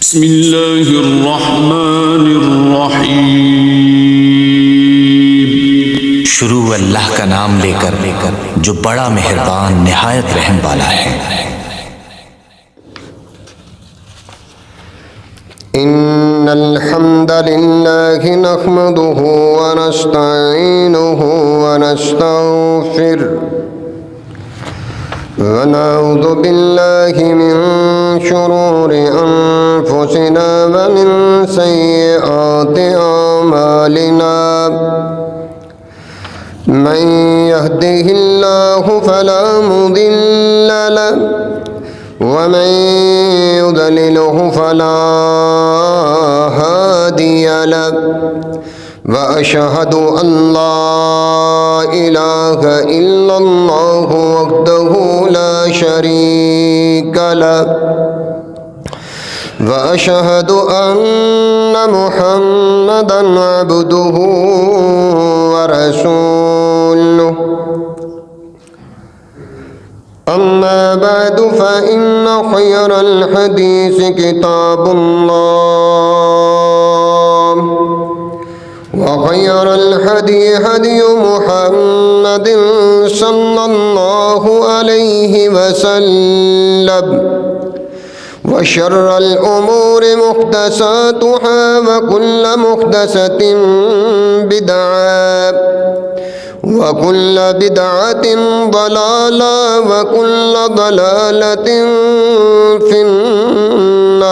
بسم اللہ الرحمن الرحیم۔ شروع اللہ کا نام لے کر جو بڑا مہربان نہایت رحم والا ہے۔ ان الحمد للہ نحمده ونستعینه ونستغفره ونعوذ باللہ من شرور انفسنا ومن سیئات اعمالنا من يهده الله فلا مضل له ومن يضلله فلا هادي له وأشهد أن لا إله إلا الله وحده لا شريك له وأشهد أن محمدًا عبده ورسوله أما بعد فإن خير الحديث كتاب الله وخير الهدي هدي محمد صلى الله عليه وسلم وشر الأمور محدثاتها وكل محدثة بدعة وكل بدعة ضلالة وكل ضلالة في النار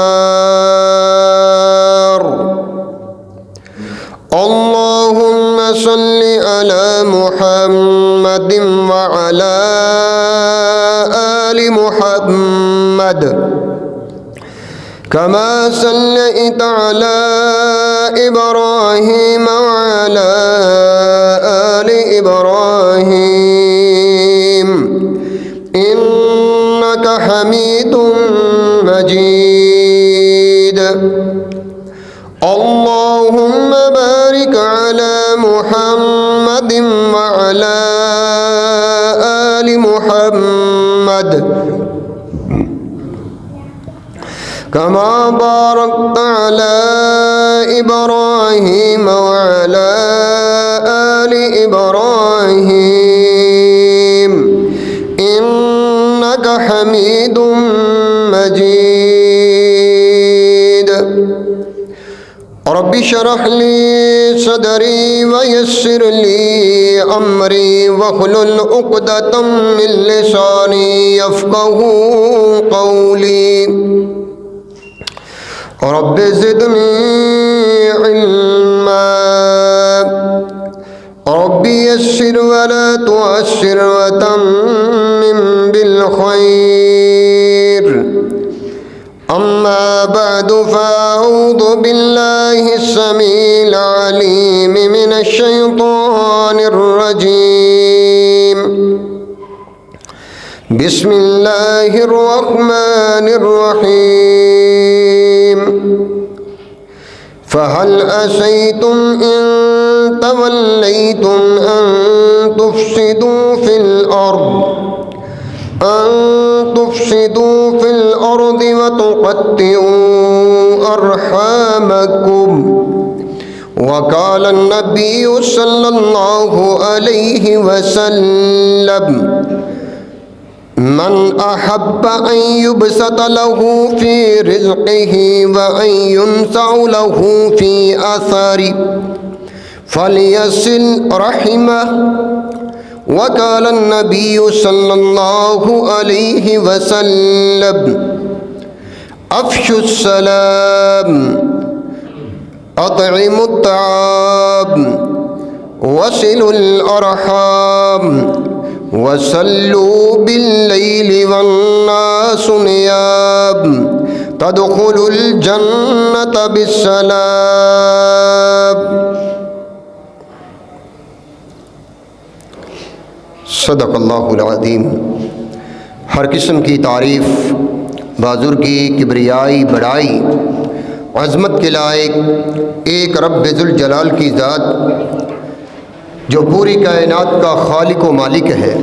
اللهم صل على محمد وعلى آل محمد كما صليت على إبراهيم وعلى آل إبراهيم إنك حميد مجيد اللهم بارك على محمد وعلى آل محمد كما باركت على إبراهيم وعلى آل إبراهيم إنك حميد مجيد رب اشرح لي صدري ويسر لي أمري واحلل عقدة من لساني يفقهوا قولي رب زدني علما رب يسر ولا تعسر وتمم بالخير أما بعد فأعوذ بالله السميع العليم من الشيطان الرجيم بسم الله الرحمن الرحيم فهل عسيتم إن توليتم أن تفسدوا في الأرض وتقطعوا أرحامكم وقال النبي صلى الله عليه وسلم من أحب أن يبسط له في رزقه وأن ينسع له في أثره فليصل رحمه وقال النبي صلى الله عليه وسلم أفشوا السلام أطعموا الطعام وصلوا الأرحام وصلوا بالليل والناس نيام تدخلوا الجنة بالسلام صدق اللہ العظیم۔ ہر قسم کی تعریف بازرگی، کبریائی، بڑائی، عظمت کے لائق ایک رب ذوالجلال کی ذات جو پوری کائنات کا خالق و مالک ہے،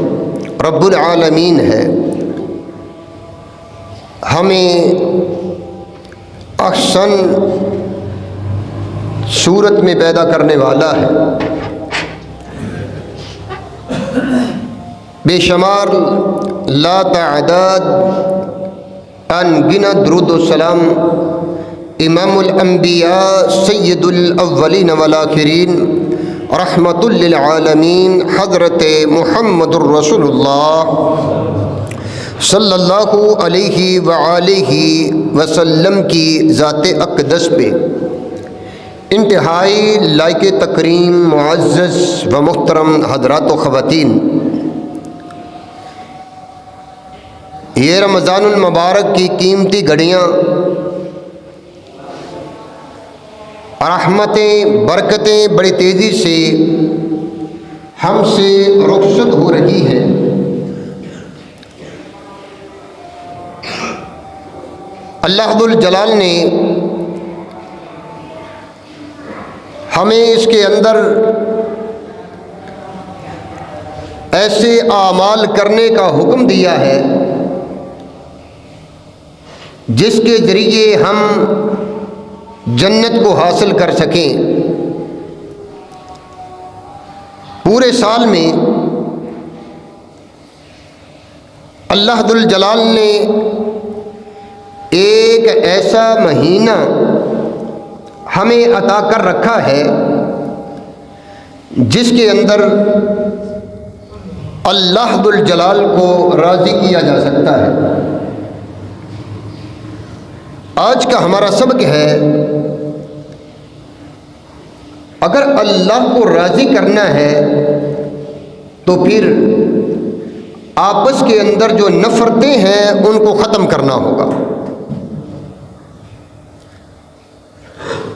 رب العالمین ہے۔ ہمیں احسن صورت میں پیدا کرنے والا ہے. بے شمار لا تعداد انگنت درود و سلام امام الانبیاء سید الاولین والآخرین رحمت للعالمین حضرت محمد الرسول اللہ صلی اللہ علیہ وآلہ وسلم کی ذات اقدس پہ انتہائی لائق تکریم معزز و محترم حضرات و خواتین، یہ رمضان المبارک کی قیمتی گھڑیاں رحمتیں برکتیں بڑی تیزی سے ہم سے رخصت ہو رہی ہیں. اللہ ذو الجلال نے ہمیں اس کے اندر ایسے اعمال کرنے کا حکم دیا ہے جس کے ذریعے ہم جنت کو حاصل کر سکیں. پورے سال میں اللہ ذو الجلال نے ایک ایسا مہینہ ہمیں عطا کر رکھا ہے جس کے اندر اللہ ذو الجلال کو راضی کیا جا سکتا ہے. آج کا ہمارا سبق ہے، اگر اللہ کو راضی کرنا ہے تو پھر آپس کے اندر جو نفرتیں ہیں ان کو ختم کرنا ہوگا.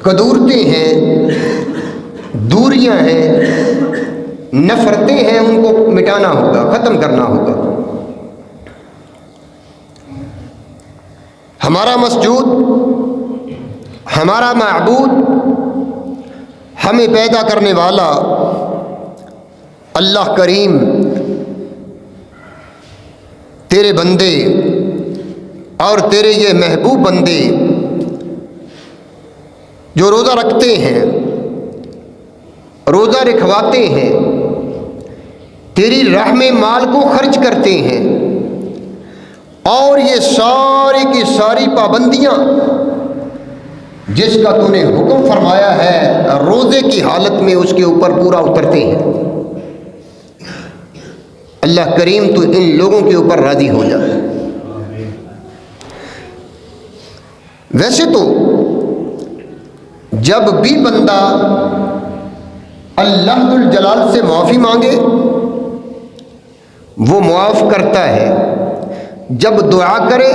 کدورتیں ہیں، دوریاں ہیں، نفرتیں ہیں، ان کو مٹانا ہوگا، ختم کرنا ہوگا. ہمارا مسجود، ہمارا معبود، ہمیں پیدا کرنے والا اللہ کریم تیرے بندے اور تیرے یہ محبوب بندے جو روزہ رکھتے ہیں، روزہ رکھواتے ہیں، تیری راہ میں مال کو خرچ کرتے ہیں، اور یہ ساری کی ساری پابندیاں جس کا تو نے حکم فرمایا ہے روزے کی حالت میں اس کے اوپر پورا اترتے ہیں. اللہ کریم تو ان لوگوں کے اوپر راضی ہو جائے. ویسے تو جب بھی بندہ اللہ ذو الجلال سے معافی مانگے وہ معاف کرتا ہے، جب دعا کرے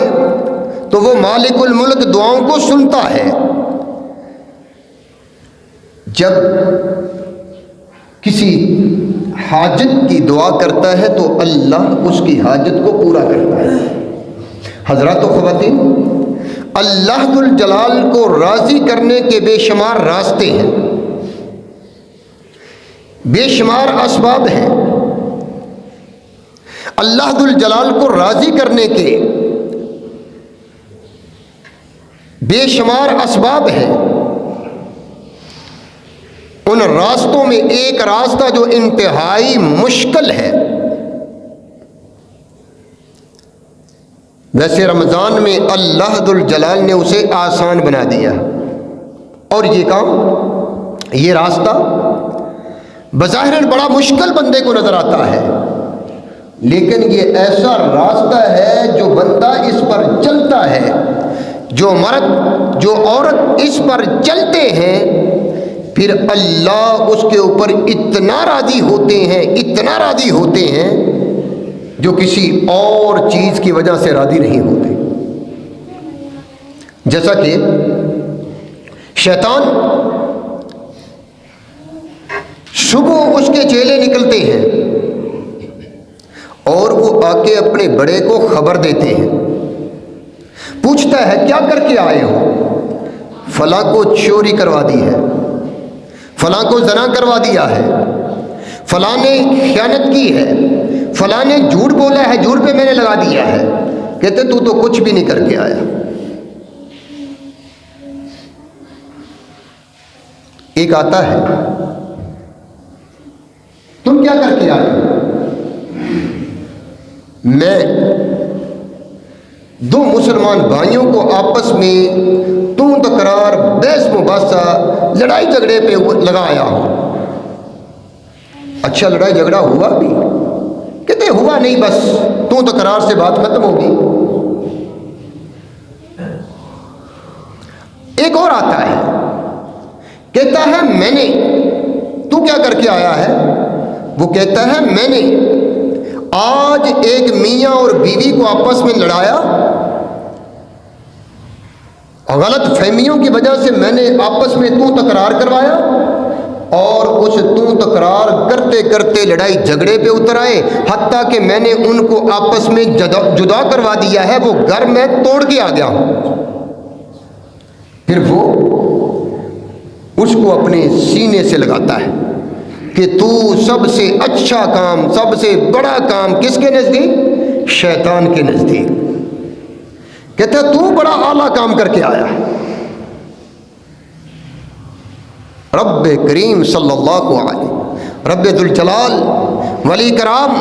تو وہ مالک الملک دعاؤں کو سنتا ہے، جب کسی حاجت کی دعا کرتا ہے تو اللہ اس کی حاجت کو پورا کرتا ہے. حضرات و خواتین، اللہ ذو الجلال کو راضی کرنے کے بے شمار راستے ہیں، بے شمار اسباب ہیں. اللہ ذو الجلال کو راضی کرنے کے بے شمار اسباب ہیں. ان راستوں میں ایک راستہ جو انتہائی مشکل ہے، ویسے رمضان میں اللہ ذو الجلال نے اسے آسان بنا دیا، اور یہ کام، یہ راستہ بظاہر بڑا مشکل بندے کو نظر آتا ہے، لیکن یہ ایسا راستہ ہے جو بندہ اس پر چلتا ہے، جو مرد جو عورت اس پر چلتے ہیں، پھر اللہ اس کے اوپر اتنا راضی ہوتے ہیں، اتنا راضی ہوتے ہیں جو کسی اور چیز کی وجہ سے راضی نہیں ہوتے. جیسا کہ شیطان صبح اس کے چیلے نکلتے ہیں اور وہ آ کے اپنے بڑے کو خبر دیتے ہیں، پوچھتا ہے کیا کر کے آئے ہو؟ فلاں کو چوری کروا دی ہے، فلاں کو زنا کروا دیا ہے، فلاں نے خیانت کی ہے، فلاں نے جھوٹ بولا ہے، جھوٹ پہ میں نے لگا دیا ہے. کہتے تو کچھ بھی نہیں کر کے آیا. ایک آتا ہے، تم کیا کر کے آئے؟ میں دو مسلمان بھائیوں کو آپس میں تو تکرار، بحث مباحثہ، لڑائی جھگڑے پہ لگایا ہوں۔ اچھا لڑائی جھگڑا ہوا بھی؟ کہتے ہوا نہیں، بس تو تکرار سے بات ختم ہوگی۔ ایک اور آتا ہے، کہتا ہے میں نے، تو کیا کر کے آیا ہے؟ وہ کہتا ہے میں نے آج ایک میاں اور بیوی کو آپس میں لڑایا، غلط فہمیوں کی وجہ سے میں نے آپس میں تو تکرار کروایا، اور اس تو تکرار کرتے کرتے لڑائی جھگڑے پہ اتر آئے، حتیٰ کہ میں نے ان کو آپس میں جدا کروا دیا ہے، وہ گھر میں توڑ کے آ گیا ہوں۔ پھر وہ اس کو اپنے سینے سے لگاتا ہے کہ تو سب سے اچھا کام، سب سے بڑا کام کس کے نزدیک؟ شیطان کے نزدیک۔ کہتا ہے تو بڑا اعلیٰ کام کر کے آیا ہے۔ رب کریم صلی اللہ علیہ، رب ذوالجلال ولی کرام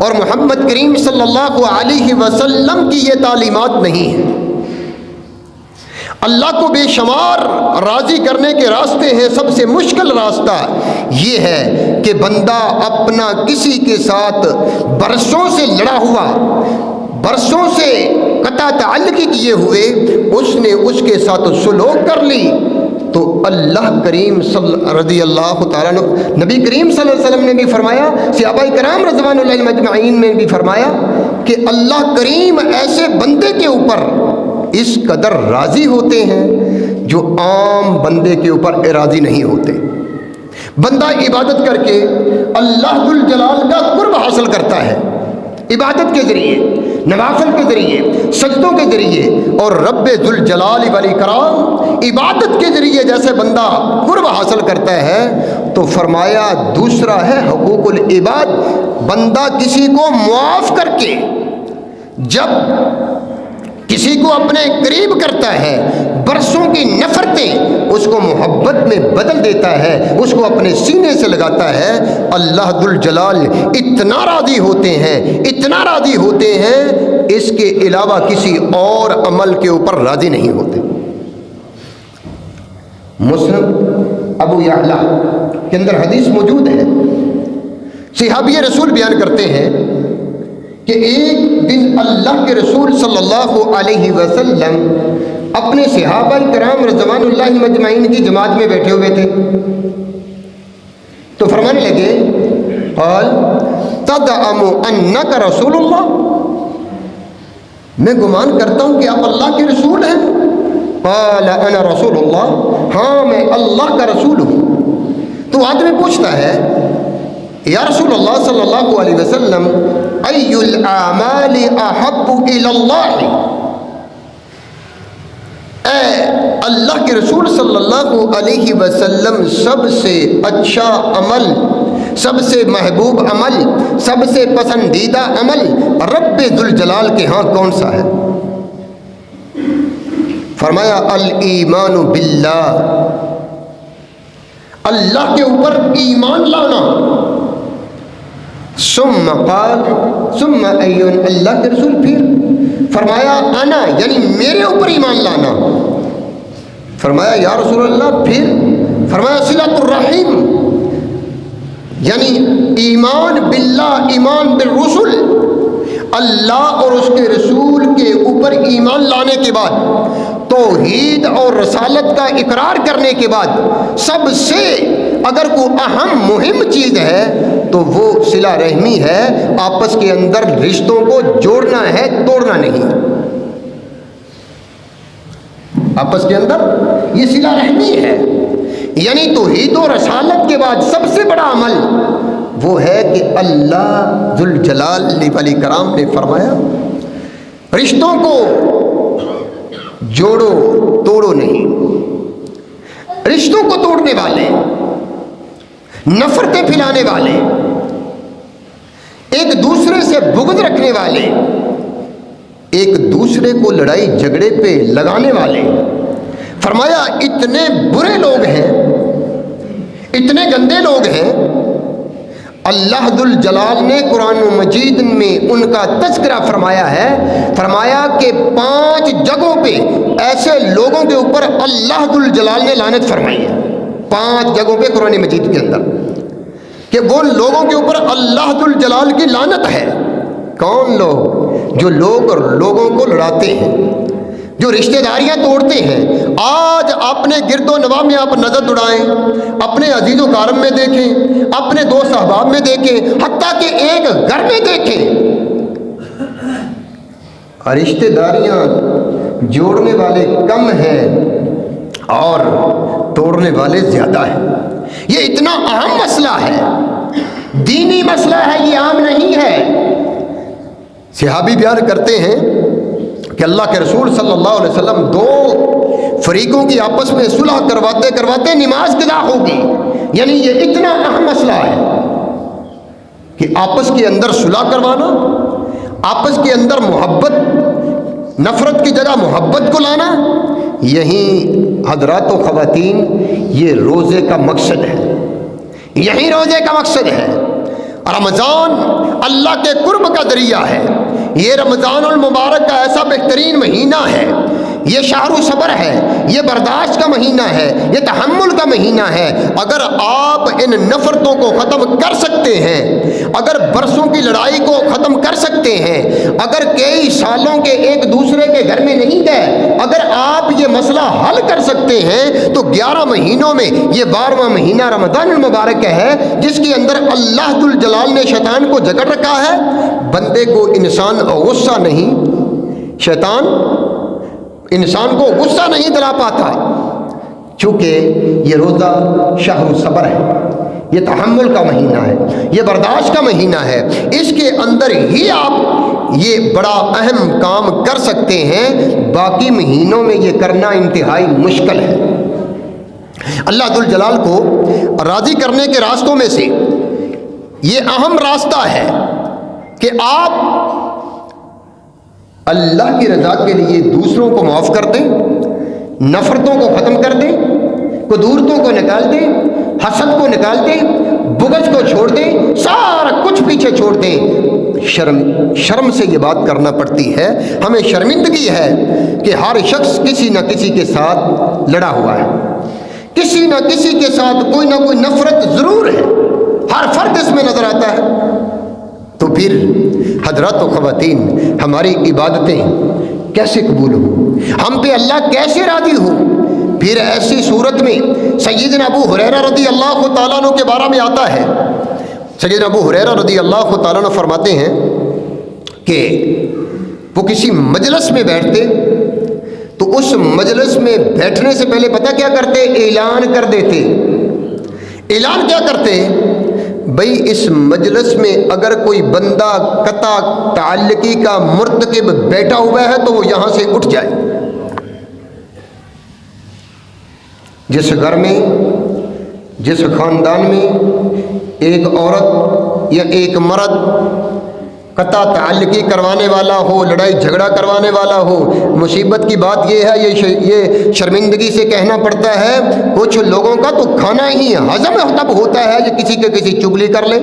اور محمد کریم صلی اللہ علیہ وسلم کی یہ تعلیمات نہیں ہیں۔ اللہ کو بے شمار راضی کرنے کے راستے ہیں، سب سے مشکل راستہ یہ ہے کہ بندہ اپنا کسی کے ساتھ برسوں سے لڑا ہوا، برسوں سے قطع تعلقی کیے ہوئے، اس نے اس کے ساتھ سلوک کر لی، تو اللہ کریم رضی اللہ تعالیٰ عنہ، نبی کریم صلی اللہ علیہ وسلم نے بھی فرمایا، صحابہ کرام رضوان اللہ اجمعین نے بھی فرمایا کہ اللہ کریم ایسے بندے کے اوپر اس قدر راضی ہوتے ہیں جو عام بندے کے اوپر راضی نہیں ہوتے۔ بندہ عبادت کر کے اللہ ذوالجلال کا قرب حاصل کرتا ہے، عبادت کے ذریعے، نوافل کے ذریعے، سجدوں کے ذریعے، اور رب ذوالجلال والاکرام عبادت کے ذریعے جیسے بندہ قرب حاصل کرتا ہے، تو فرمایا دوسرا ہے حقوق العباد، بندہ کسی کو معاف کر کے جب کسی کو اپنے قریب کرتا ہے، برسوں کی نفرتیں اس کو محبت میں بدل دیتا ہے، اس کو اپنے سینے سے لگاتا ہے، اللہ ذوالجلال اتنا راضی ہوتے ہیں، اتنا راضی ہوتے ہیں، اس کے علاوہ کسی اور عمل کے اوپر راضی نہیں ہوتے۔ مسلم ابو یعلا کے اندر حدیث موجود ہے، صحابی رسول بیان کرتے ہیں کہ ایک دن اللہ کے رسول صلی اللہ علیہ وسلم اپنے صحابہ کرام رضوان اللہ مجمعین کی جماعت میں بیٹھے ہوئے تھے، تو فرمانے لگے قال تدعم انک رسول اللہ، میں گمان کرتا ہوں کہ آپ اللہ کے رسول ہیں۔ قال انا رسول اللہ، ہاں میں اللہ کا رسول ہوں۔ تو آدمی پوچھتا ہے یا رسول اللہ صلی اللہ علیہ وسلم ای الاعمال احب الی اللہ، اے اللہ کے رسول صلی اللہ علیہ وسلم سب سے اچھا عمل، سب سے محبوب عمل، سب سے پسندیدہ عمل رب ذوالجلال کے ہاں کون سا ہے؟ فرمایا الایمان باللہ، اللہ کے اوپر ایمان لانا۔ ثم قال ثم ایون، اللہ کے رسول پھر فرمایا انا، یعنی میرے اوپر ایمان لانا۔ فرمایا یا رسول اللہ پھر؟ فرمایا صلۃ الرحیم، یعنی ایمان باللہ، ایمان بالرسل، اللہ اور اس کے رسول کے اوپر ایمان لانے کے بعد، توحید اور رسالت کا اقرار کرنے کے بعد، سب سے اگر کوئی اہم مہم چیز ہے تو وہ صلہ رحمی ہے، آپس کے اندر رشتوں کو جوڑنا ہے، توڑنا نہیں۔ آپس کے اندر یہ صلہ رحمی ہے، یعنی توحید و رسالت کے بعد سب سے بڑا عمل وہ ہے کہ اللہ ذوالجلال والاکرام نے فرمایا رشتوں کو جوڑو، توڑو نہیں۔ رشتوں کو توڑنے والے، نفرتیں پھیلانے والے، ایک دوسرے سے بغض رکھنے والے، ایک دوسرے کو لڑائی جھگڑے پہ لگانے والے، فرمایا اتنے برے لوگ ہیں اتنے گندے لوگ ہیں، اللہ ذل جلال نے قرآن مجید میں ان کا تذکرہ فرمایا ہے، فرمایا کہ 5 جگہوں پہ ایسے لوگوں کے اوپر اللہ ذل جلال نے لعنت فرمائی ہے، 5 جگہوں پہ قرآن مجید کے اندر، کہ وہ لوگوں کے اوپر اللہ ذل جلال کی لعنت ہے۔ کون لوگ؟ جو لوگ اور لوگوں کو لڑاتے ہیں، جو رشتہ داریاں توڑتے ہیں۔ آج اپنے گرد و نواح میں آپ نظر دوڑائیں، اپنے عزیز و کارم میں دیکھیں، اپنے دوست احباب میں دیکھیں، حتیٰ کہ ایک گھر میں دیکھیں، رشتہ داریاں جوڑنے والے کم ہیں اور توڑنے والے زیادہ ہیں۔ یہ اتنا اہم مسئلہ ہے، دینی مسئلہ ہے، یہ عام نہیں ہے۔ صحابی بیان کرتے ہیں کہ اللہ کے رسول صلی اللہ علیہ وسلم 2 فریقوں کی آپس میں صلح کرواتے کرواتے نماز قضا ہوگی، یعنی یہ اتنا اہم مسئلہ ہے کہ آپس کے اندر صلح کروانا، آپس کے اندر محبت، نفرت کی جگہ محبت کو لانا، یہی حضرات و خواتین یہ روزے کا مقصد ہے، یہی روزے کا مقصد ہے۔ رمضان اللہ کے قرب کا ذریعہ ہے، یہ رمضان المبارک کا ایسا بہترین مہینہ ہے، یہ شہر صبر ہے، یہ برداشت کا مہینہ ہے، یہ تحمل کا مہینہ ہے۔ اگر آپ ان نفرتوں کو ختم کر سکتے ہیں، اگر برسوں کی لڑائی کو ختم کر سکتے ہیں، اگر کئی سالوں کے ایک دوسرے کے گھر میں نہیں گئے، اگر آپ یہ مسئلہ حل کر سکتے ہیں، تو 11 مہینوں میں یہ 12واں مہینہ رمضان المبارک ہے، جس کے اندر اللہ ذل جلال نے شیطان کو جکڑ رکھا ہے۔ بندے کو انسان غصہ نہیں، شیطان انسان کو غصہ نہیں دلا پاتا، چونکہ یہ روزہ شہر صبر ہے، یہ تحمل کا مہینہ ہے، یہ برداشت کا مہینہ ہے، اس کے اندر ہی آپ یہ بڑا اہم کام کر سکتے ہیں، باقی مہینوں میں یہ کرنا انتہائی مشکل ہے۔ اللہ ذل جلال کو راضی کرنے کے راستوں میں سے یہ اہم راستہ ہے کہ آپ اللہ کی رضا کے لیے دوسروں کو معاف کر دیں، نفرتوں کو ختم کر دیں، قدورتوں کو نکال دیں، حسد کو نکال دیں، بغض کو چھوڑ دیں، سارا کچھ پیچھے چھوڑ دیں۔ شرم سے یہ بات کرنا پڑتی ہے، ہمیں شرمندگی ہے کہ ہر شخص کسی نہ کسی کے ساتھ لڑا ہوا ہے، کسی نہ کسی کے ساتھ کوئی نہ کوئی نفرت ضرور ہے، ہر فرد اس میں نظر آتا ہے۔ تو پھر حضرات و خواتین ہماری عبادتیں کیسے قبول ہوں، ہم پہ اللہ کیسے راضی ہو؟ پھر ایسی صورت میں سیدنا ابو ہریرہ رضی اللہ تعالیٰ عنہ کے بارے میں آتا ہے، سیدنا ابو ہریرہ رضی اللہ تعالیٰ عنہ فرماتے ہیں کہ وہ کسی مجلس میں بیٹھتے تو اس مجلس میں بیٹھنے سے پہلے پتہ کیا کرتے؟ اعلان کر دیتے۔ اعلان کیا کرتے؟ بھئی اس مجلس میں اگر کوئی بندہ قطع تعلقی کا مرتکب بیٹھا ہوا ہے تو وہ یہاں سے اٹھ جائے۔ جس گھر میں، جس خاندان میں ایک عورت یا ایک مرد قطع تعلقی کروانے والا ہو، لڑائی جھگڑا کروانے والا ہو، مصیبت کی بات یہ ہے، یہ شرمندگی سے کہنا پڑتا ہے، کچھ لوگوں کا تو کھانا ہی ہضم تب ہوتا ہے جو کسی کے کسی چگلی کر لے،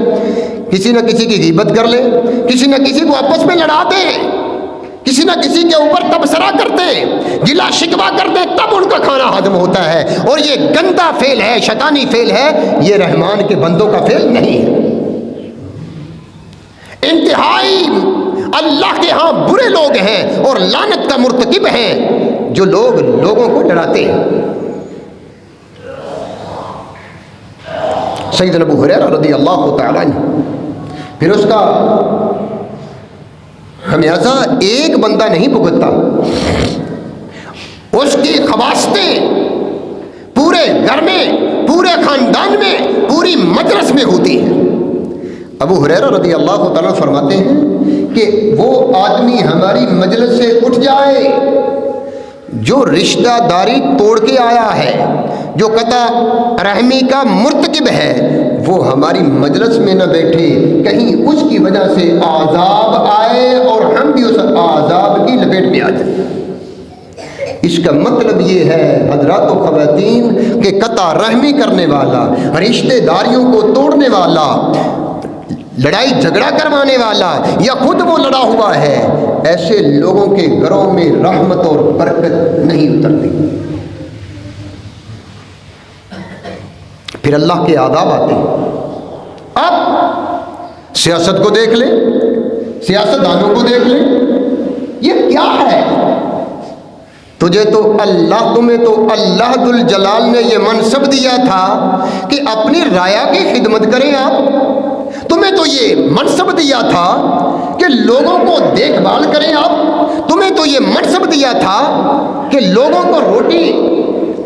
کسی نہ کسی کی غیبت کر لے، کسی نہ کسی کو آپس میں لڑا دے، کسی نہ کسی کے اوپر تبصرہ کرتے، گلا شکوہ کرتے، تب ان کا کھانا ہضم ہوتا ہے۔ اور یہ گندا فعل ہے، شیطانی فعل ہے، یہ رحمان کے بندوں کا فعل نہیں ہے۔ انتہائی اللہ کے ہاں برے لوگ ہیں اور لعنت کا مرتکب ہیں جو لوگ لوگوں کو ڈراتے ہیں۔ سیدنا ابو ہریرہ رضی اللہ تعالیٰ عنہ، پھر اس کا خمیازہ ایک بندہ نہیں بھگتتا، اس کی خواستیں پورے گھر میں، پورے خاندان میں، پوری مجلس میں ہوتی ہیں۔ ابو ہریرہ رضی اللہ تعالیٰ فرماتے ہیں کہ وہ آدمی ہماری مجلس سے اٹھ جائے جو رشتہ داری توڑ کے آیا ہے، جو قطع رحمی کا مرتکب ہے، وہ ہماری مجلس میں نہ بیٹھے، کہیں اس کی وجہ سے عذاب آئے اور ہم بھی اس عذاب کی لپیٹ میں آ جائیں۔ اس کا مطلب یہ ہے حضرات و خواتین کہ قطع رحمی کرنے والا، رشتہ داریوں کو توڑنے والا، لڑائی جھگڑا کروانے والا یا خود وہ لڑا ہوا ہے، ایسے لوگوں کے گھروں میں رحمت اور برکت نہیں اترتی۔ پھر اللہ کے آداب آتے ہیں۔ اب سیاست کو دیکھ لیں، سیاست دانوں کو دیکھ لیں، یہ کیا ہے؟ تمہیں تو اللہ ذل جلال نے یہ منصب دیا تھا کہ اپنی رعایا کی خدمت کریں آپ، تمہیں تو یہ منصب دیا تھا کہ لوگوں کو دیکھ بھال کریں آپ، تمہیں تو یہ منصب دیا تھا کہ لوگوں کو روٹی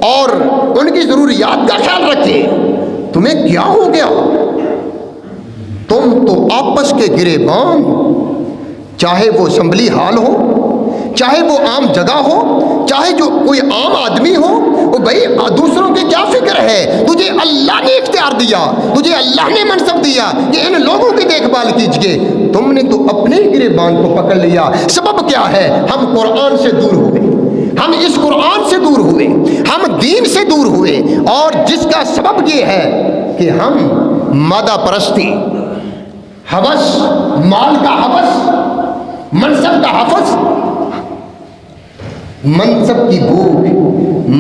اور ان کی ضروریات کا خیال رکھیں، تمہیں کیا ہو گیا؟ تم تو آپس کے گریبان، چاہے وہ اسمبلی ہال ہو، چاہے وہ عام جگہ ہو، چاہے جو کوئی عام آدمی ہو، وہ بھائی دوسروں کی کیا فکر ہے؟ تجھے اللہ نے اختیار دیا، تجھے اللہ نے منصب دیا کہ ان لوگوں کی دیکھ بھال کیجیے، تم نے تو اپنے ہی گریبان کو پکڑ لیا۔ سبب کیا ہے؟ ہم قرآن سے دور ہوئے، ہم اس قرآن سے دور ہوئے، ہم دین سے دور ہوئے، اور جس کا سبب یہ ہے کہ ہم مادہ پرستی، ہوس، مال کا ہوس، منصب کا ہوس، منصب کی بھوک،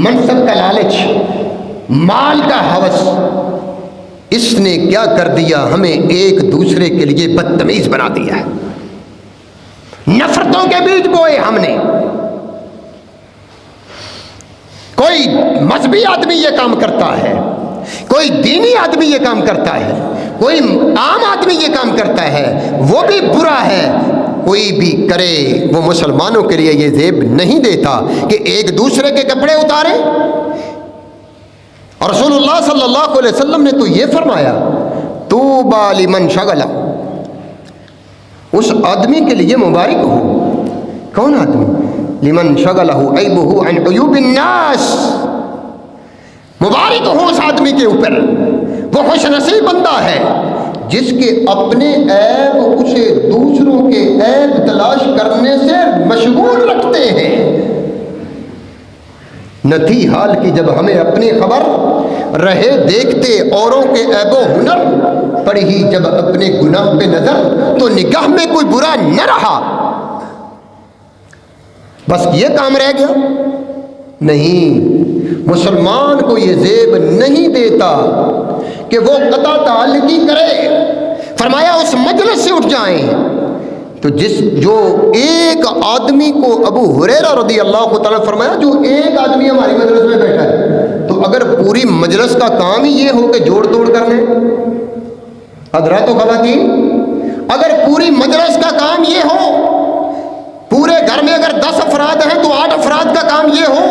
منصب کا لالچ، مال کا ہوس، اس نے کیا کر دیا؟ ہمیں ایک دوسرے کے لیے بدتمیز بنا دیا ہے، نفرتوں کے بیج بوئے ہم نے۔ کوئی مذہبی آدمی یہ کام کرتا ہے، کوئی دینی آدمی یہ کام کرتا ہے، کوئی عام آدمی یہ کام کرتا ہے، وہ بھی برا ہے۔ کوئی بھی کرے وہ مسلمانوں کے لیے یہ زیب نہیں دیتا کہ ایک دوسرے کے کپڑے اتارے۔ اور رسول اللہ صلی اللہ علیہ وسلم نے تو یہ فرمایا، طوبی لمن شغلہ، اس آدمی کے لیے مبارک ہو۔ کون آدمی؟ لمن شغلہ عیبہ عن عیوب الناس، مبارک ہو اس آدمی کے اوپر، وہ خوش نصیب بندہ ہے جس کے اپنے عیب اسے دوسروں کے عیب تلاش کرنے سے مشغول رکھتے ہیں۔ نہ تھی حال کی جب ہمیں اپنی خبر، رہے دیکھتے اوروں کے عیب و ہنر، پڑی ہی جب اپنے گناہ پہ نظر تو نگاہ میں کوئی برا نہ رہا۔ بس یہ کام رہ گیا؟ نہیں، مسلمان کو یہ زیب نہیں دیتا کہ وہ قطع تعلقی کرے۔ فرمایا اس مجلس سے اٹھ جائیں تو جو ایک آدمی کو، ابو ہریرہ رضی اللہ تعالیٰ فرمایا، جو ایک آدمی ہماری مجلس میں بیٹھا ہے، تو اگر پوری مجلس کا کام ہی یہ ہو کہ جوڑ توڑ کرنے، حضرات و خواتین، اگر پوری مجلس کا کام یہ ہو، پورے گھر میں اگر 10 افراد ہیں تو 8 افراد کا کام یہ ہو،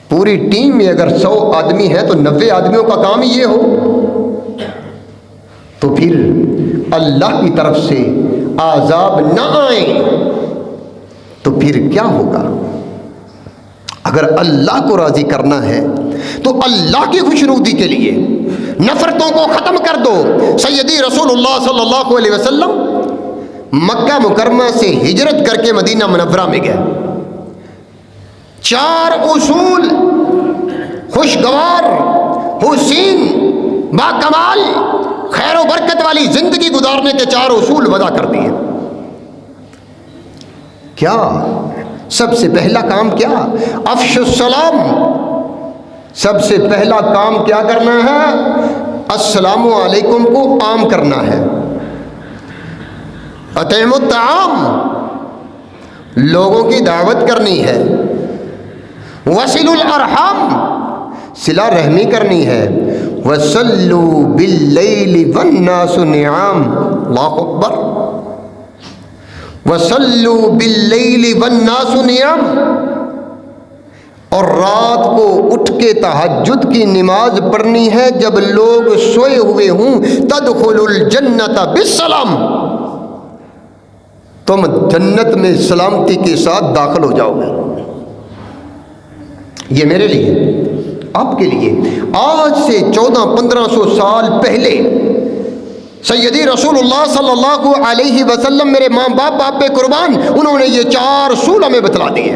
پوری ٹیم میں اگر 100 آدمی ہیں تو 90 آدمیوں کا کام یہ ہو، تو پھر اللہ کی طرف سے عذاب نہ آئیں تو پھر کیا ہوگا؟ اگر اللہ کو راضی کرنا ہے تو اللہ کی خوشنودی کے لیے نفرتوں کو ختم کر دو۔ سیدی رسول اللہ صلی اللہ علیہ وسلم مکہ مکرمہ سے ہجرت کر کے مدینہ منورہ میں گئے۔ 4 اصول خوشگوار، حسین، باکمال، خیر و برکت والی زندگی گزارنے کے 4 اصول وضع کر دیے۔ کیا؟ سب سے پہلا کام کیا؟ افش السلام۔ سب سے پہلا کام کیا کرنا ہے؟ السلام علیکم کو عام کرنا ہے۔ اطعموا الطعام، لوگوں کی دعوت کرنی ہے۔ وصلوا الارحام، صلہ رحمی کرنی ہے۔ وصلوا باللیل والناس نعام، اللہ اکبر، وصلوا باللیل والناس نعام، اور رات کو اٹھ کے تہجد کی نماز پڑھنی ہے جب لوگ سوئے ہوئے ہوں۔ تدخلوا الجنت بالسلام، تم جنت میں سلامتی کے ساتھ داخل ہو جاؤ گے۔ یہ میرے لیے، آپ کے لیے، آج سے 1400-1500 سال پہلے سیدی رسول اللہ صلی اللہ علیہ وسلم، میرے ماں باپ پہ قربان، انہوں نے یہ 4 اصول ہمیں بتلا دیے۔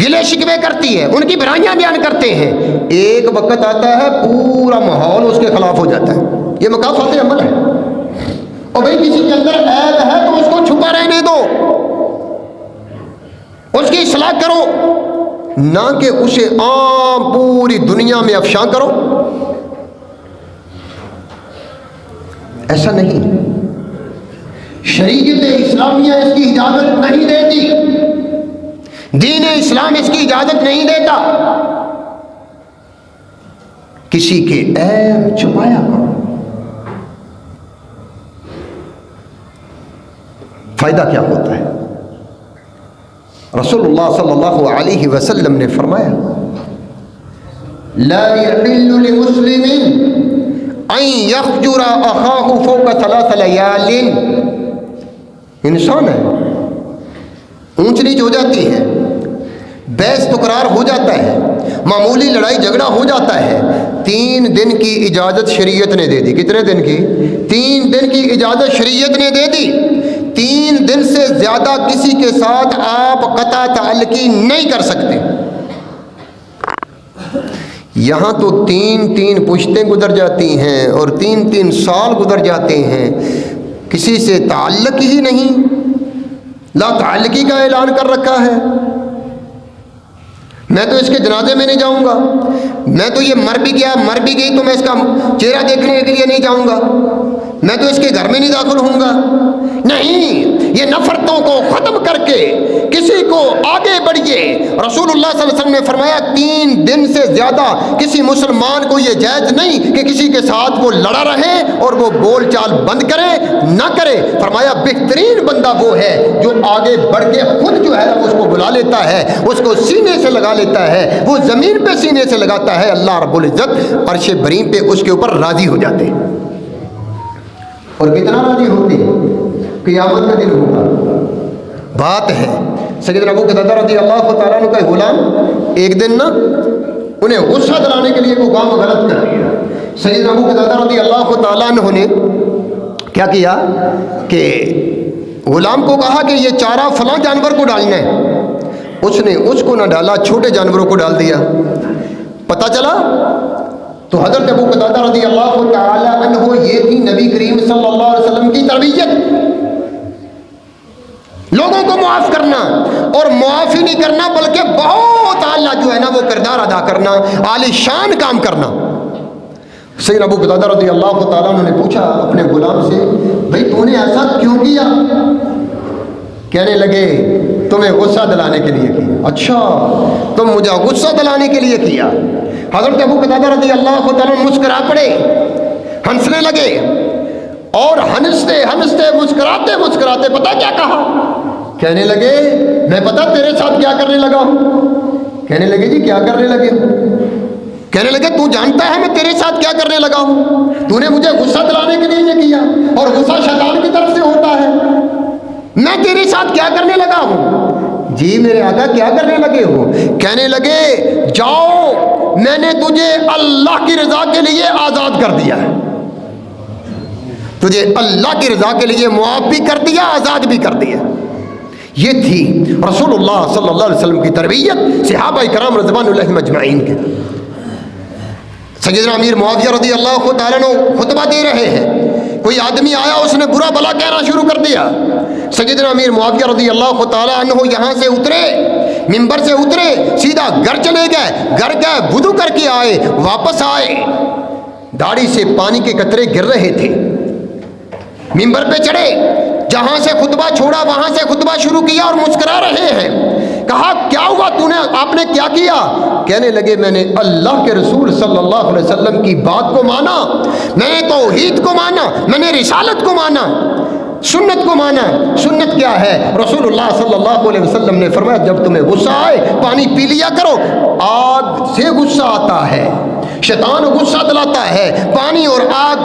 گلے شکوے کرتی ہے، ان کی برائیاں بیان کرتے ہیں، ایک وقت آتا ہے پورا ماحول اس کے خلاف ہو جاتا ہے۔ یہ مکافات عمل ہے۔ اور بھئی کسی کے اندر عیب ہے تو اس کو چھپا رہنے دو، اس کی اصلاح کرو، نہ کہ اسے عام پوری دنیا میں افشاں کرو۔ ایسا نہیں، شریعت اسلامیہ اس کی اجازت نہیں دیتی، دین اسلام اس کی اجازت نہیں دیتا۔ کسی کے عیب چھپایا کرو، فائدہ کیا ہوتا ہے؟ رسول اللہ صلی اللہ علیہ وسلم نے فرمایا لا يحل لمسلم ان يخجر اخاه فوق 3 ليال۔ انسان ہے، اونچ نیچ ہو جاتی ہے، بحث تکرار ہو جاتا ہے، معمولی لڑائی جھگڑا ہو جاتا ہے، 3 دن کی اجازت شریعت نے دے دی۔ کتنے دن کی؟ 3 دن کی اجازت شریعت نے دے دی۔ 3 دن سے زیادہ کسی کے ساتھ آپ قطع تعلقی نہیں کر سکتے۔ یہاں تو 3 پشتیں گزر جاتی ہیں اور 3 سال گزر جاتے ہیں، کسی سے تعلق ہی نہیں، لا تعلقی کا اعلان کر رکھا ہے۔ میں تو اس کے جنازے میں نہیں جاؤں گا، میں تو یہ مر بھی گئی تو میں اس کا چہرہ دیکھنے کے لیے نہیں جاؤں گا، میں تو اس کے گھر میں نہیں داخل ہوں گا۔ نہیں، یہ نفرتوں کو ختم کر کے کسی کو آگے بڑھیے۔ رسول اللہ صلی اللہ علیہ وسلم نے فرمایا 3 دن سے زیادہ کسی مسلمان کو یہ جائز نہیں کہ کسی کے ساتھ وہ لڑا رہے اور وہ بول چال بند کرے نہ کرے۔ فرمایا بہترین بندہ وہ ہے جو آگے بڑھ کے خود جو ہے اس کو بلا لیتا ہے، اس کو سینے سے لگا لیتا ہے، وہ زمین پہ سینے سے لگاتا ہے، اللہ رب العزت عرش بریم پہ اس کے اوپر راضی ہو جاتے ہیں۔ اور کتنا راضی ہوتے ہیں؟ قیامت کا دن ہوگا۔ بات ہے سیدنا ابو قتادہ رضی اللہ تعالیٰ عنہ کا غلام ایک دن نا انہیں غصہ دلانے کے لیے کوئی کام غلط کر دیا۔ سیدنا ابو قتادہ رضی اللہ تعالیٰ عنہ نے کیا کیا کہ غلام کو کہا کہ یہ چارہ فلاں جانور کو ڈالنا ہے۔ اس نے اس کو نہ ڈالا، چھوٹے جانوروں کو ڈال دیا۔ پتہ چلا تو حضرت ابو قتادہ رضی اللہ تعالی عنہ، یہ تھی نبی کریم صلی اللہ علیہ وسلم کی تربیت، لوگوں کو معاف کرنا، اور معاف ہی نہیں کرنا بلکہ بہت اعلیٰ جو ہے نا وہ کردار ادا کرنا، عالی شان کام کرنا۔ سیدنا ابو قتادہ رضی اللہ تعالیٰ عنہ نے پوچھا اپنے غلام سے، بھئی تو نے ایسا کیوں کیا؟ کہنے لگے تمہیں غصہ دلانے کے لیے کیا۔ اچھا، تم مجھے غصہ دلانے کے لیے کیا؟ حضرت ابو قتادہ رضی اللہ تعالیٰ مسکرا پڑے، ہنسنے لگے، اور ہنستے ہنستے مسکراتے پتہ کیا کہا؟ کہنے لگے میں پتہ تیرے ساتھ کیا کرنے لگا ہوں؟ کہنے لگے جی کیا کرنے لگے؟ کہنے لگے تو جانتا ہے میں تیرے ساتھ کیا کرنے لگا ہوں؟ تو نے مجھے غصہ دلانے کے لیے یہ کیا، اور غصہ شیطان کی طرف سے ہوتا ہے۔ میں تیرے ساتھ کیا کرنے لگا ہوں؟ جی میرے آقا کیا کرنے لگے ہو؟ کہنے لگے جاؤ میں نے تجھے اللہ کی رضا کے لیے آزاد کر دیا ہے، تجھے اللہ کی رضا کے لیے معاف بھی کر دیا، آزاد بھی کر دیا۔ یہ تھی رسول اللہ صلی اللہ علیہ وسلم کی تربیت، صحابہ کرام رضوان اللہ اجمعین کے۔ سیدنا امیر معاویہ رضی اللہ تعالیٰ عنہ خطبہ دے رہے ہیں، کوئی آدمی آیا اس نے برا بلا کہنا شروع کر دیا۔ سیدنا امیر معاویہ رضی اللہ تعالیٰ عنہ یہاں سے اترے، منبر سے اترے، سیدھا گھر چلے گئے، گھر گئے وضو کر کے آئے، واپس آئے، داڑھی سے پانی کے قطرے گر رہے تھے، منبر پہ چڑھے، جہاں سے خطبہ چھوڑا وہاں سے خطبہ شروع کیا اور مسکرا رہے ہیں۔ کہا کیا ہوا آپ نے کیا کیا؟ کہنے لگے میں نے اللہ کے رسول صلی اللہ علیہ وسلم کی بات کو مانا، میں نے توحید کو مانا، میں نے رسالت کو مانا، سنت کو مانا۔ سنت کیا ہے؟ رسول اللہ صلی اللہ علیہ وسلم نے فرمایا جب تمہیں غصہ آئے پانی پی لیا کرو، آگ سے غصہ آتا ہے، شیطان غصہ دلاتا ہے، پانی اور آگ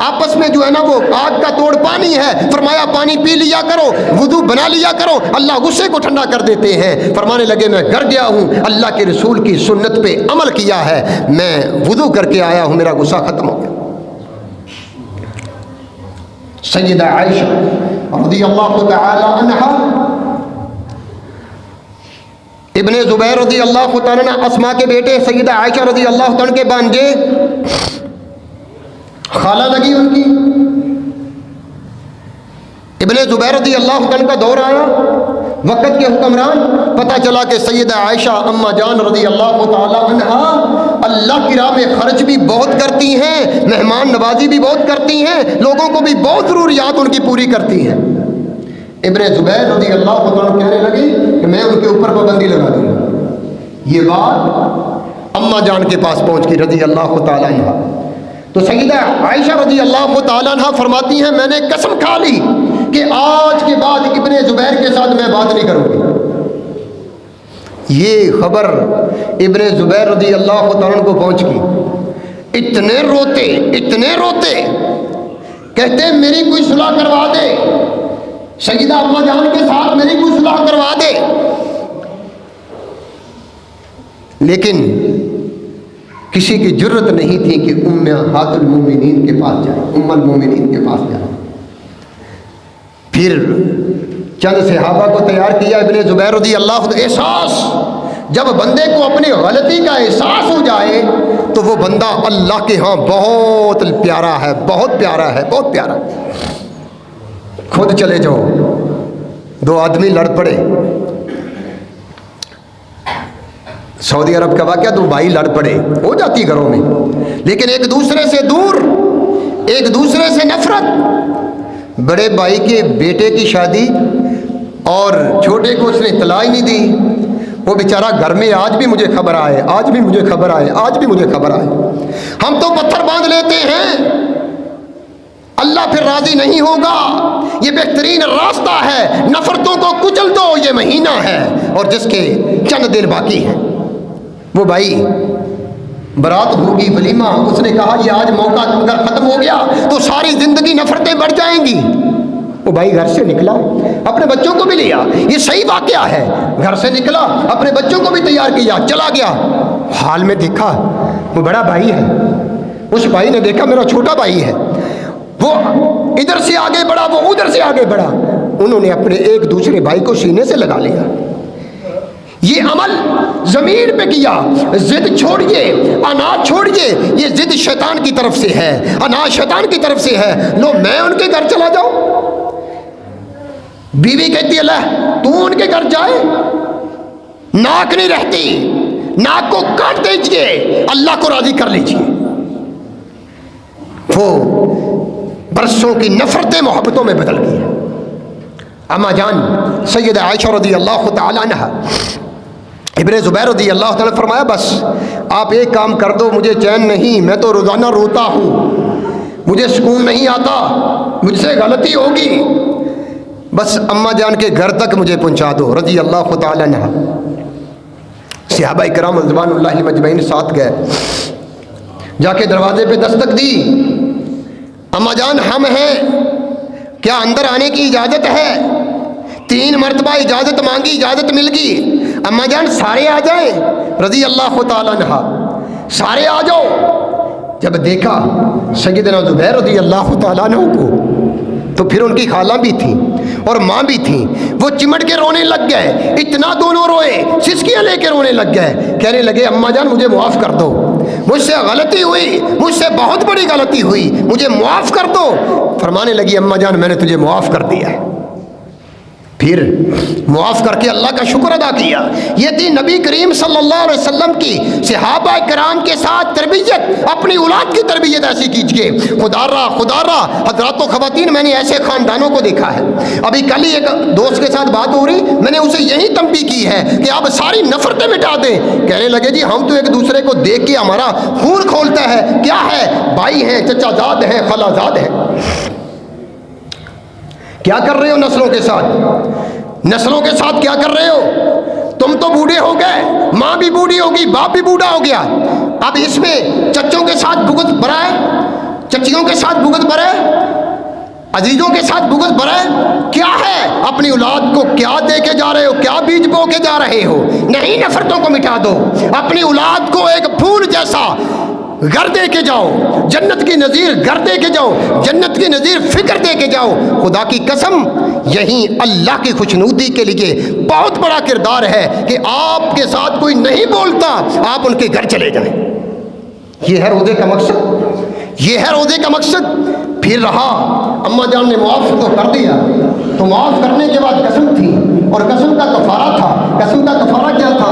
آپس میں جو ہے نا وہ آگ کا توڑ پانی ہے، فرمایا پانی پی لیا کرو، وضو بنا لیا کرو، اللہ غصے کو ٹھنڈا کر دیتے ہیں۔ فرمانے لگے میں گھر گیا ہوں، اللہ کے رسول کی سنت پہ عمل کیا ہے، میں وضو کر کے آیا ہوں، میرا غصہ ختم ہو گیا۔ سیدہ عائشہ رضی اللہ تعالی عنہا ابن زبیر رضی اللہ تعالیٰ عنہ اسما کے بیٹے سیدہ عائشہ رضی اللہ تعالیٰ کے بانجے خالہ لگی ان کی. ابن زبیر رضی اللہ تعالیٰ کا دور آیا، وقت کے حکمران، پتہ چلا کہ سیدہ عائشہ اما جان رضی اللہ تعالیٰ عنہا اللہ کی راہ میں خرچ بھی بہت کرتی ہیں، مہمان نوازی بھی بہت کرتی ہیں، لوگوں کو بھی بہت ضروریات ان کی پوری کرتی ہیں. ابن زبیر رضی اللہ عنہ کہنے لگے کہ میں ان کے اوپر پابندی لگا دوں گا. یہ بات اما جان کے پاس پہنچ گئی رضی اللہ تعالیٰ عنہ. تو سیدہ عائشہ رضی اللہ تعالیٰ عنہ فرماتی ہیں میں نے قسم کھا لی کہ آج کے بعد ابن زبیر کے ساتھ میں بات نہیں کروں گی. یہ خبر ابن زبیر رضی اللہ تعالیٰ عنہ کو پہنچ گئی. اتنے روتے کہتے ہیں میری کوئی صلح کروا دے، سیدہ اما جان کے ساتھ میری کوئی صلح کروا دے. لیکن کسی کی جرت نہیں تھی کہ امہات المومنین کے پاس جائے، ام المومنین کے پاس جائے. پھر چند صحابہ کو تیار کیا. ابن زبیر رضی اللہ عنہ احساس، جب بندے کو اپنی غلطی کا احساس ہو جائے تو وہ بندہ اللہ کے ہاں بہت پیارا ہے، بہت پیارا ہے، بہت پیارا. خود چلے جاؤ، دو آدمی لڑ پڑے، سعودی عرب کا واقعہ، دو بھائی لڑ پڑے، ہو جاتی گھروں میں، لیکن ایک دوسرے سے دور، ایک دوسرے سے نفرت. بڑے بھائی کے بیٹے کی شادی اور چھوٹے کو اس نے اطلاع ہی نہیں دی. وہ بیچارہ گھر میں آج بھی مجھے خبر آئے، آج بھی مجھے خبر آئے، آج بھی مجھے خبر آئے. ہم تو پتھر باندھ لیتے ہیں، اللہ پھر راضی نہیں ہوگا. یہ بہترین راستہ ہے، نفرتوں کو کچل دو، یہ مہینہ ہے اور جس کے چند دن باقی ہیں. وہ بھائی برات ہوگی، ولیمہ، اس نے کہا یہ آج موقع اگر ختم ہو گیا تو ساری زندگی نفرتیں بڑھ جائیں گی. وہ بھائی گھر سے نکلا، اپنے بچوں کو بھی لیا، یہ صحیح واقعہ ہے. گھر سے نکلا، اپنے بچوں کو بھی تیار کیا، چلا گیا. حال میں دیکھا وہ بڑا بھائی ہے، اس بھائی نے دیکھا میرا چھوٹا بھائی ہے، وہ ادھر سے آگے بڑھا، وہ ادھر سے آگے بڑھا. انہوں نے اپنے ایک دوسرے بھائی کو سینے سے لگا لیا. یہ عمل ضمیر پہ کیا. ضد چھوڑیے، اناج چھوڑیے، یہ ضد شیطان کی طرف سے ہے، اناج شیطان کی طرف سے ہے. لو میں ان کے گھر چلا جاؤں، بیوی کہتی اللہ تو ان کے گھر جائے، ناک نہیں رہتی، ناک کو کاٹ دیجئے، اللہ کو راضی کر لیجئے. وہ برسوں کی نفرتیں محبتوں میں بدل گئی. اما جان سیدہ عائشہ رضی اللہ تعالی عنہ، ابن زبیر رضی اللہ تعالیٰ فرمایا بس آپ ایک کام کر دو، مجھے چین نہیں، میں تو روزانہ روتا ہوں، مجھے سکون نہیں آتا، مجھ سے غلطی ہوگی، بس اما جان کے گھر تک مجھے پہنچا دو رضی اللہ تعالی عنہ. صحابہ کرام رضوان اللہ مجمعین ساتھ گئے، جا کے دروازے پہ دستک دی. اما جان ہم ہیں، کیا اندر آنے کی اجازت ہے؟ 3 مرتبہ اجازت مانگی، اجازت مل گئی. اما جان سارے آ جائیں رضی اللہ تعالیٰ عنہ، سارے آ جاؤ. جب دیکھا سیدنا زبیر رضی اللہ تعالیٰ عنہ کو تو پھر ان کی خالہ بھی تھی اور ماں بھی تھی، وہ چمٹ کے رونے لگ گئے. اتنا دونوں روئے، سسکیاں لے کے رونے لگ گئے، کہنے لگے اما جان مجھے معاف کر دو، مجھ سے غلطی ہوئی، مجھ سے بہت بڑی غلطی ہوئی، مجھے معاف کر دو. فرمانے لگی اما جان میں نے تجھے معاف کر دیا ہے. پھر معاف کر کے اللہ کا شکر ادا کیا. یہ تھی نبی کریم صلی اللہ علیہ وسلم کی صحابہ کرام کے ساتھ تربیت. اپنی اولاد کی تربیت ایسی کیجیے. خدا را حضرات و خواتین، میں نے ایسے خاندانوں کو دیکھا ہے. ابھی کل ہی ایک دوست کے ساتھ بات ہو رہی، میں نے اسے یہی تنبیہ کی ہے کہ آپ ساری نفرتیں مٹا دیں. کہنے لگے جی ہم تو ایک دوسرے کو دیکھ کے ہمارا خون کھولتا ہے. کیا ہے؟ بھائی ہیں، چچا زاد ہیں، خالہ زاد ہیں. کیا کر رہے ہو نسلوں کے ساتھ؟ نسلوں کے ساتھ کیا کر رہے ہو؟ تم تو بوڑھے ہو گئے، ماں بھی بوڑھی ہوگی، باپ بھی بوڑھا ہو گیا. اب اس میں چچوں کے ساتھ بغض بڑھا ہے، چچیوں کے ساتھ بغض بڑھا ہے، عزیزوں کے ساتھ بغض بڑھا ہے. کیا ہے؟ اپنی اولاد کو کیا دے کے جا رہے ہو؟ کیا بیج بو کے جا رہے ہو؟ نہیں، نفرتوں کو مٹا دو. اپنی اولاد کو ایک پھول جیسا گھر دے کے جاؤ، جنت کی نظیر گھر دے کے جاؤ، جنت کی نظیر فکر دے کے جاؤ۔ خدا کی قسم یہی اللہ کی خوشنودی کے لیے بہت بڑا کردار ہے کہ آپ کے ساتھ کوئی نہیں بولتا، آپ ان کے گھر چلے جائیں۔ یہ ہے روزے کا مقصد، یہ ہے روزے کا مقصد۔ پھر رہا اماں جان نے معاف تو کر دیا، تو معاف کرنے کے بعد قسم تھی، اور قسم کا کفارہ تھا۔ قسم کا کفارہ کیا تھا؟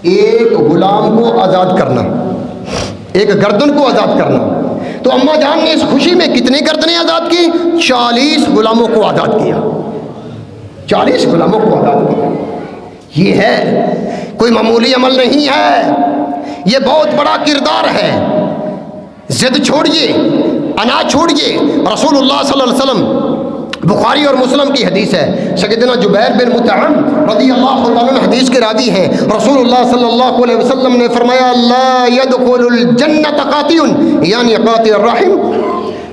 ایک غلام کو آزاد کرنا، ایک گردن کو آزاد کرنا۔ تو اماں جان نے اس خوشی میں کتنی گردنیں آزاد کی؟ 40 غلاموں کو آزاد کیا، 40 غلاموں کو آزاد کیا۔ یہ ہے، کوئی معمولی عمل نہیں ہے، یہ بہت بڑا کردار ہے۔ ضد چھوڑیے، انا چھوڑیے۔ رسول اللہ صلی اللہ علیہ وسلم، بخاری اور مسلم کی حدیث ہے، سیدنا جبیر بن مطعم رضی اللہ تعالیٰ عنہ حدیث کے راوی ہیں، رسول اللہ صلی اللہ علیہ وسلم نے فرمایا لا يدخل الجنت قاطع، یعنی قاطع الرحم،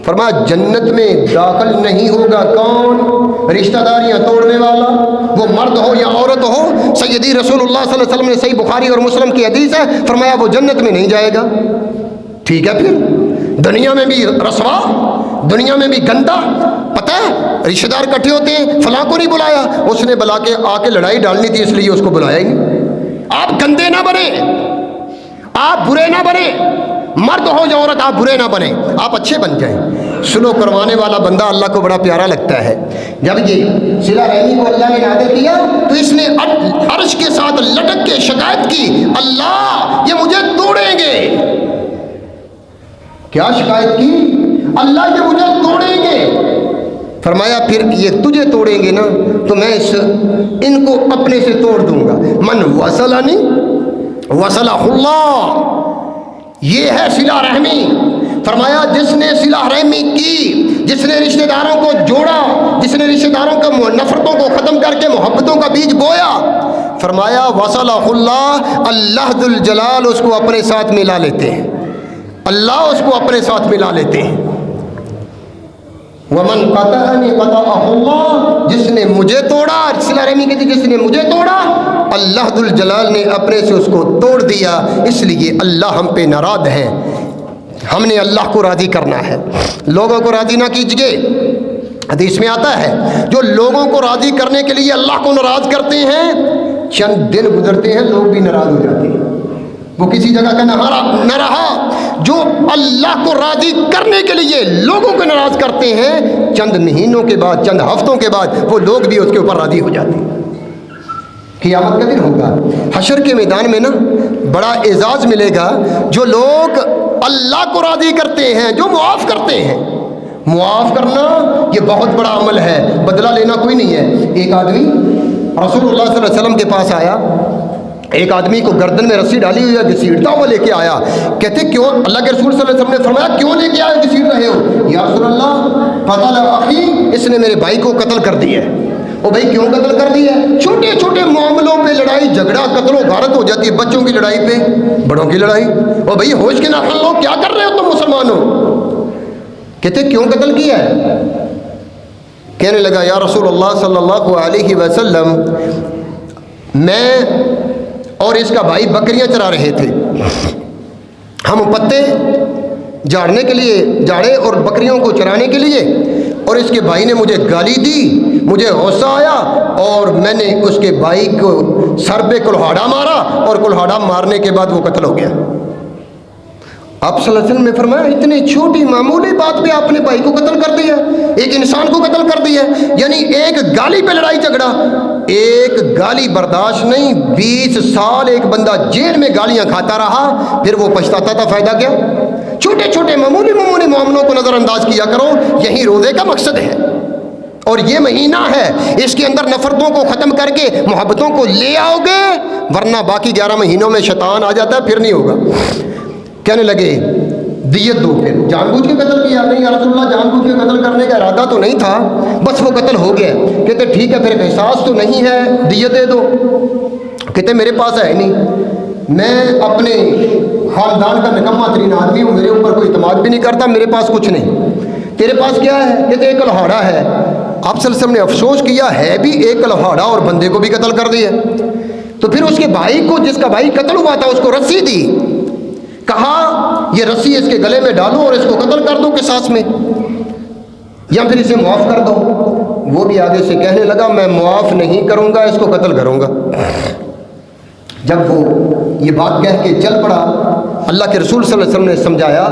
فرمایا جنت میں داخل نہیں ہوگا کون؟ رشتہ داریاں توڑنے والا، وہ مرد ہو یا عورت ہو۔ سیدی رسول اللہ صلی اللہ علیہ وسلم نے، صحیح بخاری اور مسلم کی حدیث ہے، فرمایا وہ جنت میں نہیں جائے گا۔ ٹھیک ہے، پھر دنیا میں بھی رسوا، دنیا میں بھی گندا۔ پتہ ہے رشتہ دار کٹھے ہوتے ہیں، فلاں کو نہیں بلایا، اس نے بلا کے آ کے لڑائی ڈالنی تھی، اس لیے اس کو بلایا ہی نہیں۔ آپ گندے نہ بنے، آپ برے نہ بنے، مرد ہو یا عورت آپ برے نہ بنے، آپ اچھے بن جائیں۔ سلو کروانے والا بندہ اللہ کو بڑا پیارا لگتا ہے۔ جب یہ صلہ رحمی کو اللہ نے نازل کیا تو اس نے عرش کے ساتھ لٹک کے شکایت کی، اللہ یہ مجھے توڑیں گے۔ کیا شکایت کی؟ اللہ یہ مجھے توڑیں گے۔ فرمایا پھر یہ تجھے توڑیں گے نا تو میں ان کو اپنے سے توڑ دوں گا۔ من وصلنی وصلہ اللہ، یہ ہے صلہ رحمی۔ فرمایا جس نے صلہ رحمی کی، جس نے رشتہ داروں کو جوڑا، جس نے رشتہ داروں کا نفرتوں کو ختم کر کے محبتوں کا بیج بویا، فرمایا وصلہ اللہ، اللہ ذو الجلال اس کو اپنے ساتھ ملا لیتے ہیں، اللہ اس کو اپنے ساتھ ملا لیتے ہیں۔ ومن قطعنی قطعہ اللہ، جس نے مجھے توڑا، صلہ رحمی کی جس نے مجھے توڑا، اللہ ذو الجلال نے اپنے سے اس کو توڑ دیا۔ اس لیے اللہ ہم پہ ناراض ہے، ہم نے اللہ کو راضی کرنا ہے، لوگوں کو راضی نہ کیجیے۔ حدیث میں آتا ہے جو لوگوں کو راضی کرنے کے لیے اللہ کو ناراض کرتے ہیں، چند دن گزرتے ہیں لوگ بھی ناراض ہو جاتے ہیں، وہ کسی جگہ کا نہ رہا۔ جو اللہ کو راضی کرنے کے لیے لوگوں کو ناراض کرتے ہیں، چند مہینوں کے بعد، چند ہفتوں کے بعد وہ لوگ بھی اس کے اوپر راضی ہو جاتے ہیں۔ قیامت کا دن ہوگا، حشر کے میدان میں نا بڑا اعزاز ملے گا۔ جو لوگ اللہ کو راضی کرتے ہیں، جو معاف کرتے ہیں، معاف کرنا یہ بہت بڑا عمل ہے، بدلہ لینا کوئی نہیں ہے۔ ایک آدمی رسول اللہ صلی اللہ علیہ وسلم کے پاس آیا، ایک آدمی کو گردن میں رسی ڈالی ہوئی ہے، گھسیٹتا ہوا لے کے آیا۔ کہتے کیوں؟ اللہ کے رسول صلی اللہ علیہ وسلم نے فرمایا کیوں لے کے آئے گھسیٹ رہے ہو؟ یا رسول اللہ قتل اخی، اس نے میرے بھائی کو قتل کر دیا ہے۔ وہ بھائی کیوں قتل کر دیا ہے؟ چھوٹے چھوٹے معاملوں پہ لڑائی جھگڑا قتل و غارت ہو جاتی ہے، بچوں کی لڑائی پہ بڑوں کی لڑائی۔ اور بھائی ہوش کے ناخن لو، کیا کر رہے ہو تم مسلمانوں؟ کہتے کیوں قتل کیا ہے؟ کہنے لگا یا رسول اللہ صلی اللہ علیہ وسلم، میں اور اس کا بھائی بکریاں چرا رہے تھے، ہم پتے جھاڑنے کے لیے جھاڑے اور بکریوں کو چرانے کے لیے، اور اس کے بھائی نے مجھے گالی دی، مجھے غصہ آیا اور میں نے اس کے بھائی کو سر پہ کلہاڑا مارا، اور کلہاڑا مارنے کے بعد وہ قتل ہو گیا۔ آپ صلی اللہ علیہ وسلم نے فرمایا اتنی چھوٹی معمولی بات پہ آپ نے بھائی کو قتل کر دیا، ایک انسان کو قتل کر دیا، یعنی ایک گالی پہ لڑائی جھگڑا، ایک گالی برداشت نہیں، 20 سال ایک بندہ جیل میں گالیاں کھاتا رہا، پھر وہ پچھتاتا تھا، فائدہ کیا؟ چھوٹے چھوٹے معمولی معاملوں کو نظر انداز کیا کرو، یہی روزے کا مقصد ہے۔ اور یہ مہینہ ہے، اس کے اندر نفرتوں کو ختم کر کے محبتوں کو لے آؤ گے، ورنہ باقی 11 مہینوں میں شیطان آ جاتا ہے، پھر نہیں ہوگا۔ کہنے لگے دیت دو، پھر جان بوجھ کے قتل کیا؟ نہیں یا رسول اللہ جان بوجھ کے قتل کرنے کا ارادہ تو نہیں تھا، بس وہ قتل ہو گیا۔ کہتے ٹھیک ہے پھر احساس تو نہیں ہے، دیت دے دو۔ کہتے میرے پاس ہے نہیں، میں اپنے خاندان کا نکما ترین آدمی ہوں، میرے اوپر کوئی اعتماد بھی نہیں کرتا، میرے پاس کچھ نہیں۔ تیرے پاس کیا ہے؟ کہتے ایک کلہاڑا ہے۔ آپ صلی اللہ علیہ وسلم نے افسوس کیا، ہے بھی ایک کلہاڑا اور بندے کو بھی قتل کر دیا۔ تو پھر اس کے بھائی کو، جس کا بھائی قتل ہوا تھا، اس کو رسی دی، کہا یہ رسی اس کے گلے میں ڈالو اور اس کو قتل کر دو قصاص میں، یا پھر اسے معاف کر دو۔ وہ بھی آگے سے کہنے لگا میں معاف نہیں کروں گا، اس کو قتل کروں گا۔ جب وہ یہ بات کہہ کے چل پڑا، اللہ کے رسول صلی اللہ علیہ وسلم نے سمجھایا،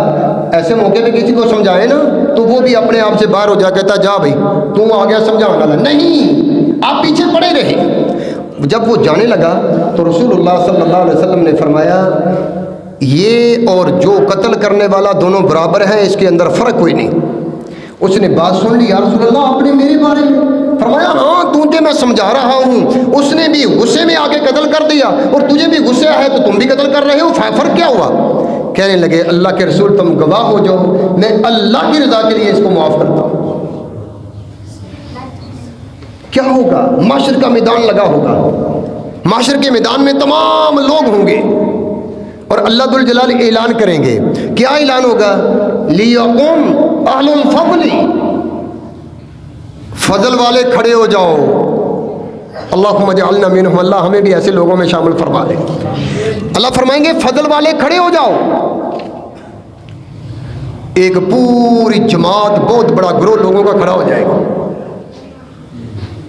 ایسے موقع پہ کسی کو سمجھائے نا تو وہ بھی اپنے آپ سے باہر ہو جا کہتا جا بھائی تو آ گیا سمجھانے والا، نہیں آپ پیچھے پڑے رہے۔ جب وہ جانے لگا تو رسول اللہ صلی اللہ علیہ وسلم نے فرمایا یہ اور جو قتل کرنے والا دونوں برابر ہیں، اس کے اندر فرق کوئی نہیں۔ اس نے بات سن لی، یا رسول اللہ آپ نے میرے بارے میں فرمایا ہاں تجھے میں سمجھا رہا ہوں، اس نے بھی غصے میں آگے قتل کر دیا اور تجھے بھی غصہ ہے تو تم بھی قتل کر رہے ہو، فرق کیا ہوا؟ کہنے لگے اللہ کے رسول تم گواہ ہو جاؤ، میں اللہ کی رضا کے لیے اس کو معاف کرتا ہوں۔ کیا ہوگا؟ معاشر کا میدان لگا ہوگا، معاشر کے میدان میں تمام لوگ ہوں گے اور اللہ ذو الجلال اعلان کریں گے۔ کیا اعلان ہوگا؟ لیقم اہل الفضل، فضل والے کھڑے ہو جاؤ۔ اللہم اجعلنا منہم، اللہ ہمیں بھی ایسے لوگوں میں شامل فرما دے۔ اللہ فرمائیں گے فضل والے کھڑے ہو جاؤ۔ ایک پوری جماعت، بہت بڑا گروہ لوگوں کا کھڑا ہو جائے گا۔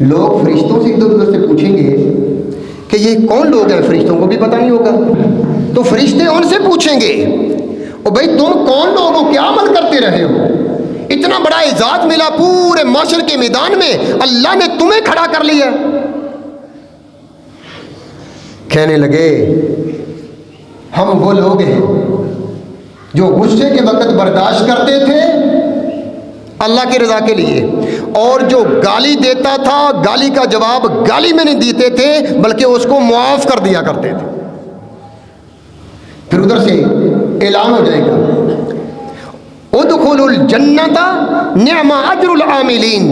لوگ فرشتوں سے ادھر ادھر سے پوچھیں گے کہ یہ کون لوگ ہیں، فرشتوں کو بھی پتہ نہیں ہوگا، تو فرشتے ان سے پوچھیں گے او بھائی تم کون لوگ ہو، کیا عمل کرتے رہے ہو؟ اتنا بڑا اعزاز ملا پورے معاشر کے میدان میں، اللہ نے تمہیں کھڑا کر لیا۔ کہنے لگے ہم وہ لوگ ہیں جو غصے کے وقت برداشت کرتے تھے اللہ کی رضا کے لیے، اور جو گالی دیتا تھا گالی کا جواب گالی میں نہیں دیتے تھے بلکہ اس کو معاف کر دیا کرتے تھے۔ پھر ادھر سے اعلان ہو جائے گا ادخلوا الجنت نعم اجر العاملین،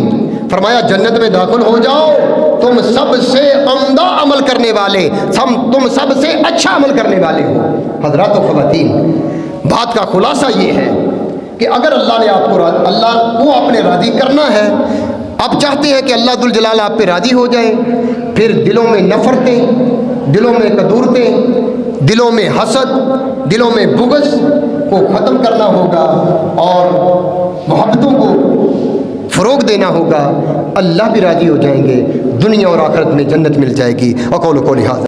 فرمایا جنت میں داخل ہو جاؤ تم سب سے عمدہ عمل کرنے والے، تم سب سے اچھا عمل کرنے والے ہو۔ حضرات و خواتین، بات کا خلاصہ یہ ہے کہ اگر اللہ نے آپ کو اللہ کو آپ نے راضی کرنا ہے، آپ چاہتے ہیں کہ اللہ ذو الجلال آپ پہ راضی ہو جائے، پھر دلوں میں نفرتیں، دلوں میں کدورتیں، دلوں میں حسد، دلوں میں بغض کو ختم کرنا ہوگا اور محبتوں کو فروغ دینا ہوگا، اللہ بھی راضی ہو جائیں گے، دنیا اور آخرت میں جنت مل جائے گی۔ اقول قولی ھذا